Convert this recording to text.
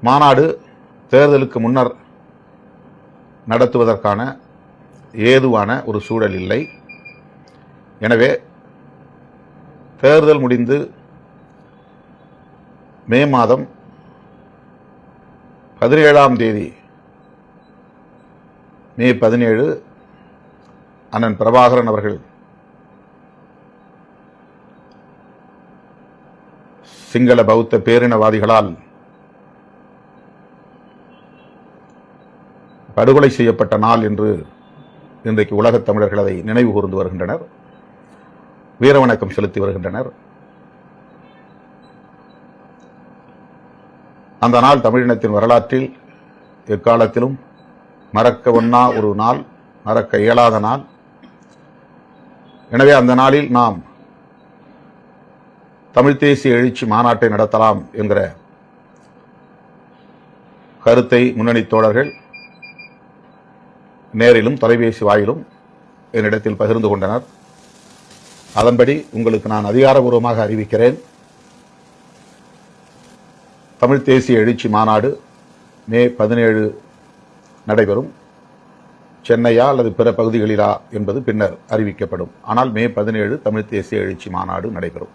மாநாடு தேர்தலுக்கு முன்னர் நடத்துவதற்கான ஏதுவான ஒரு சூழல் இல்லை. எனவே தேர்தல் முடிந்து மே மாதம் 17ஆம் தேதி மே 17 அண்ணன் பிரபாகரன் அவர்கள் சிங்கள பௌத்த பேரினவாதிகளால் படுகொலை செய்யப்பட்ட நாள் என்று இன்றைக்கு உலகத் தமிழர்கள் அதை நினைவு கூர்ந்து வருகின்றனர், வீரவணக்கம் செலுத்தி வருகின்றனர். அந்த நாள் தமிழினத்தின் வரலாற்றில் எக்காலத்திலும் மறக்க ஒண்ணா ஒரு நாள், மறக்க இயலாத நாள். எனவே அந்த நாளில் நாம் தமிழ் தேசிய எழுச்சி மாநாட்டை நடத்தலாம் என்கிற கருத்தை முன்னணி தோழர்கள் நேரிலும் தொலைபேசி வாயிலும் என்னிடத்தில் பகிர்ந்து கொண்டனர். அதன்படி உங்களுக்கு நான் அதிகாரபூர்வமாக அறிவிக்கிறேன். தமிழ் தேசிய எழுச்சி மாநாடு மே 17 நடைபெறும். சென்னையா அல்லது பிற பகுதிகளிலா என்பது பின்னர் அறிவிக்கப்படும். ஆனால் மே 17 தமிழ் தேசிய எழுச்சி மாநாடு நடைபெறும்.